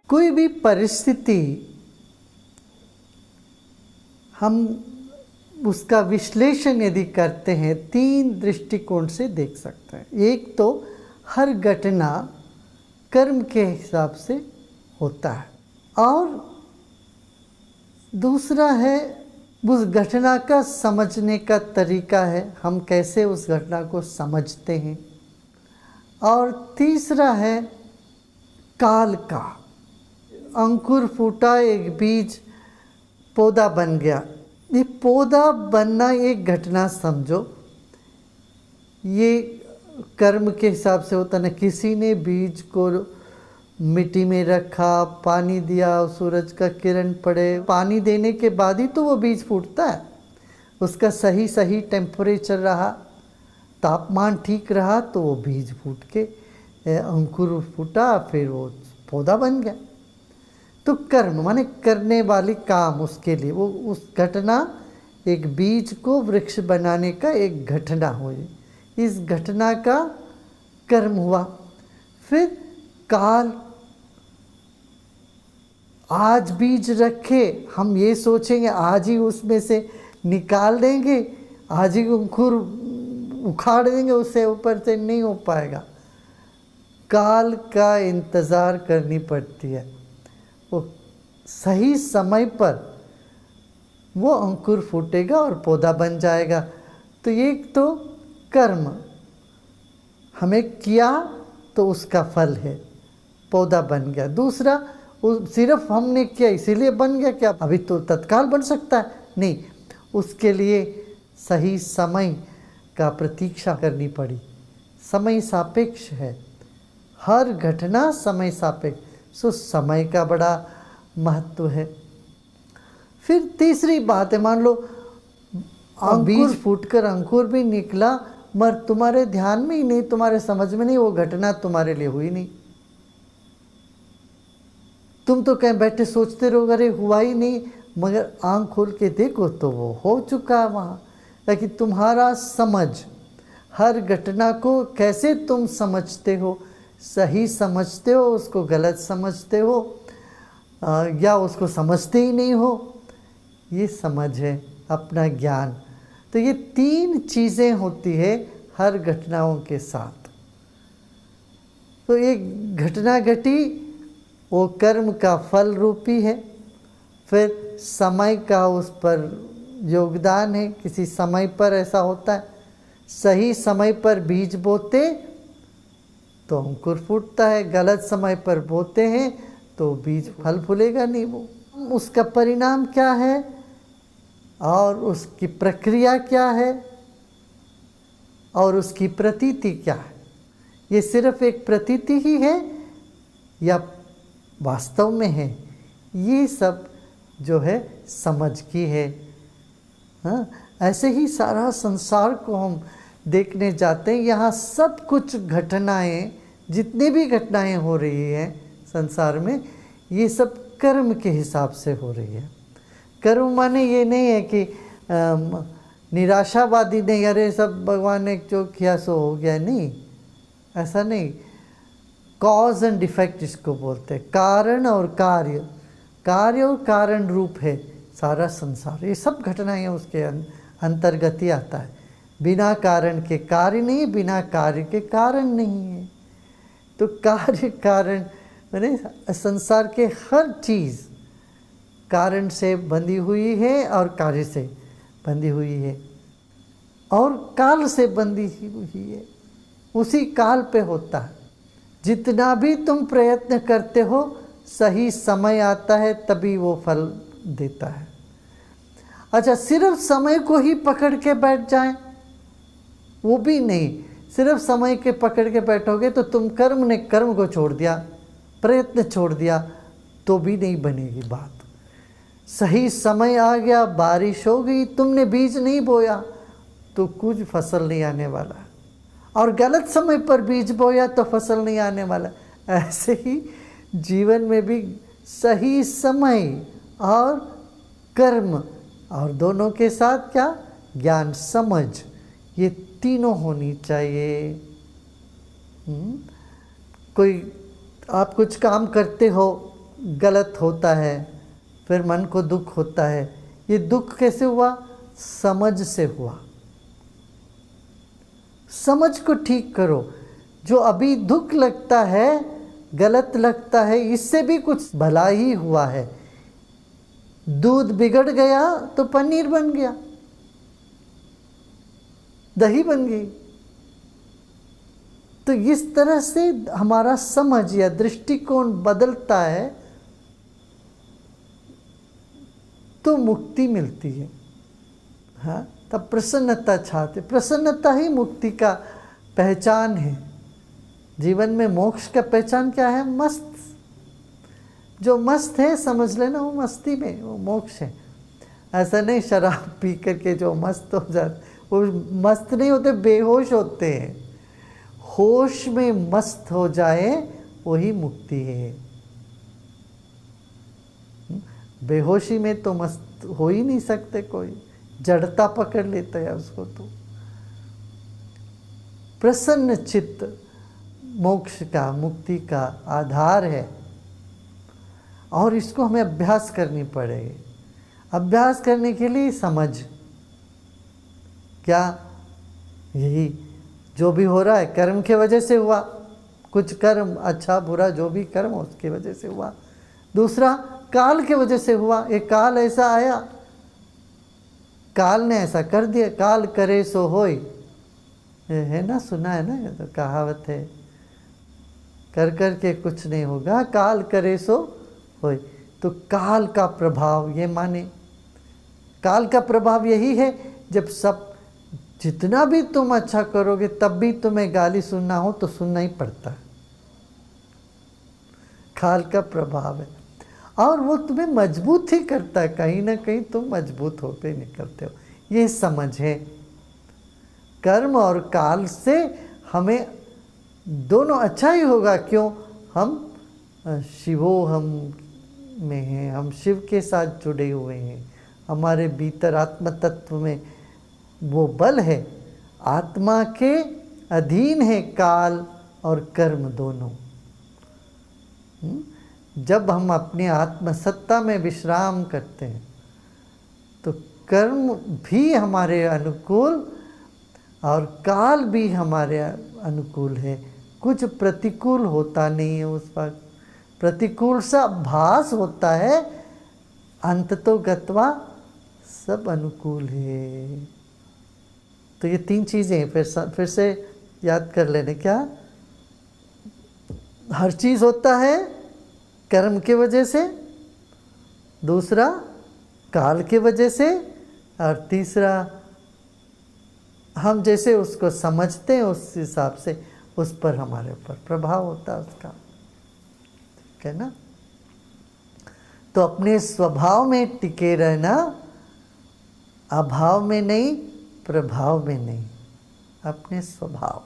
कोई भी परिस्थिति हम उसका विश्लेषण यदि करते हैं 3 दृष्टिकोण से देख सकते हैं। एक तो हर घटना कर्म के हिसाब से होता है, और दूसरा है उस घटना का समझने का तरीका है, हम कैसे उस घटना को समझते हैं। और तीसरा है काल का, अंकुर फूटा, एक बीज पौधा बन गया। ये पौधा बनना एक घटना समझो, ये कर्म के हिसाब से होता ना। किसी ने बीज को मिट्टी में रखा, पानी दिया, सूरज का किरण पड़े, पानी देने के बाद ही तो वो बीज फूटता है। उसका सही सही टेम्परेचर रहा, तापमान ठीक रहा, तो वो बीज फूट के अंकुर फूटा, फिर वो पौधा बन गया। तो कर्म माने करने वाली काम, उसके लिए वो उस घटना, एक बीज को वृक्ष बनाने का एक घटना हुई, इस घटना का कर्म हुआ। फिर काल, आज बीज रखे, हम ये सोचेंगे आज ही उसमें से निकाल देंगे, आज ही अंकुर उखाड़ देंगे, उससे ऊपर से नहीं हो पाएगा। काल का इंतज़ार करनी पड़ती है, वो सही समय पर वो अंकुर फूटेगा और पौधा बन जाएगा। तो एक तो कर्म हमें किया तो उसका फल है, पौधा बन गया। दूसरा, सिर्फ हमने किया इसीलिए बन गया क्या? अभी तो तत्काल बन सकता है, नहीं, उसके लिए सही समय का प्रतीक्षा करनी पड़ी। समय सापेक्ष है, हर घटना समय सापेक्ष, सो समय का बड़ा महत्व है। फिर तीसरी बात है, मान लो बीज फूटकर अंकुर भी निकला, मगर तुम्हारे ध्यान में ही नहीं, तुम्हारे समझ में नहीं, वो घटना तुम्हारे लिए हुई नहीं। तुम तो कहीं बैठे सोचते रहो, अरे हुआ ही नहीं, मगर आंख खोल के देखो तो वो हो चुका है वहाँ। ताकि तुम्हारा समझ, हर घटना को कैसे तुम समझते हो, सही समझते हो, उसको गलत समझते हो, या उसको समझते ही नहीं हो, ये समझ है अपना ज्ञान। तो ये 3 चीज़ें होती है हर घटनाओं के साथ। तो एक घटना घटी, वो कर्म का फल रूपी है। फिर समय का उस पर योगदान है, किसी समय पर ऐसा होता है, सही समय पर बीज बोते तो अंकुर फूटता है, गलत समय पर बोते हैं तो बीज फल फूलेगा नहीं। वो उसका परिणाम क्या है और उसकी प्रक्रिया क्या है और उसकी प्रतीति क्या है, ये सिर्फ एक प्रतीति ही है या वास्तव में है, ये सब जो है समझ की है। हाँ, ऐसे ही सारा संसार को हम देखने जाते हैं, यहाँ सब कुछ घटनाएं, जितनी भी घटनाएं हो रही हैं संसार में, ये सब कर्म के हिसाब से हो रही है। कर्म माने ये नहीं है कि निराशावादी नहीं, अरे सब भगवान ने जो किया सो हो गया, नहीं, ऐसा नहीं। कॉज एंड इफेक्ट इसको बोलते हैं, कारण और कार्य, कार्य और कारण रूप है सारा संसार। ये सब घटनाएं उसके अंतर्गत ही आता है। बिना कारण के कार्य नहीं, बिना कार्य के कारण नहीं है। तो कार्य कारण माने संसार के हर चीज़ कारण से बंधी हुई है और कार्य से बंधी हुई है और काल से बंधी हुई है, उसी काल पे होता है। जितना भी तुम प्रयत्न करते हो, सही समय आता है तभी वो फल देता है। अच्छा, सिर्फ समय को ही पकड़ के बैठ जाएं, वो भी नहीं। सिर्फ समय के पकड़ के बैठोगे तो तुम कर्म को छोड़ दिया, प्रयत्न छोड़ दिया, तो भी नहीं बनेगी बात। सही समय आ गया, बारिश हो गई, तुमने बीज नहीं बोया तो कुछ फसल नहीं आने वाला, और गलत समय पर बीज बोया तो फसल नहीं आने वाला। ऐसे ही जीवन में भी सही समय और कर्म, और दोनों के साथ क्या, ज्ञान, समझ, ये तीनों होनी चाहिए। कोई आप कुछ काम करते हो गलत होता है, फिर मन को दुख होता है। ये दुख कैसे हुआ? समझ से हुआ। समझ को ठीक करो। जो अभी दुख लगता है, गलत लगता है, इससे भी कुछ भला ही हुआ है। दूध बिगड़ गया तो पनीर बन गया, दही बन गई। तो इस तरह से हमारा समझ या दृष्टिकोण बदलता है तो मुक्ति मिलती है। हाँ, तब प्रसन्नता छाते। प्रसन्नता ही मुक्ति का पहचान है। जीवन में मोक्ष का पहचान क्या है? मस्त। जो मस्त है समझ लेना वो मस्ती में, वो मोक्ष है। ऐसा नहीं शराब पी करके जो मस्त हो जाते, वो मस्त नहीं होते, बेहोश होते हैं। होश में मस्त हो जाए वही मुक्ति है। बेहोशी में तो मस्त हो ही नहीं सकते, कोई जड़ता पकड़ लेता है उसको। तो प्रसन्न चित्त मोक्ष का, मुक्ति का आधार है। और इसको हमें अभ्यास करनी पड़ेगी। अभ्यास करने के लिए समझ, क्या यही जो भी हो रहा है कर्म के वजह से हुआ। कुछ कर्म, अच्छा बुरा जो भी कर्म हो उसकी वजह से हुआ। दूसरा, काल के वजह से हुआ। एक काल ऐसा आया, काल ने ऐसा कर दिया। काल करे सो होय, है ना, सुना है ना, ये तो कहावत है। कर कर के कुछ नहीं होगा, काल करे सो होय। तो काल का प्रभाव ये माने, काल का प्रभाव यही है, जब सब जितना भी तुम अच्छा करोगे तब भी तुम्हें गाली सुनना हो तो सुनना ही पड़ता है। काल का प्रभाव है और वो तुम्हें मजबूत ही करता है। कहीं ना कहीं तुम मजबूत होते निकलते हो। ये समझ है। कर्म और काल से हमें दोनों अच्छा ही होगा। क्यों? हम शिवो हम में हैं, हम शिव के साथ जुड़े हुए हैं। हमारे भीतर आत्म तत्व में वो बल है। आत्मा के अधीन है काल और कर्म दोनों। जब हम अपनी आत्मसत्ता में विश्राम करते हैं तो कर्म भी हमारे अनुकूल और काल भी हमारे अनुकूल है। कुछ प्रतिकूल होता नहीं है उस वक्त, प्रतिकूल सा भास होता है, अंततो गत्वा सब अनुकूल है। तो ये तीन चीज़ें फिर से याद कर लेने। क्या? हर चीज़ होता है कर्म के वजह से, दूसरा काल के वजह से, और तीसरा हम जैसे उसको समझते हैं उस हिसाब से उस पर हमारे ऊपर प्रभाव होता है उसका। ठीक है ना? तो अपने स्वभाव में टिके रहना, अभाव में नहीं, प्रभाव में नहीं, अपने स्वभाव।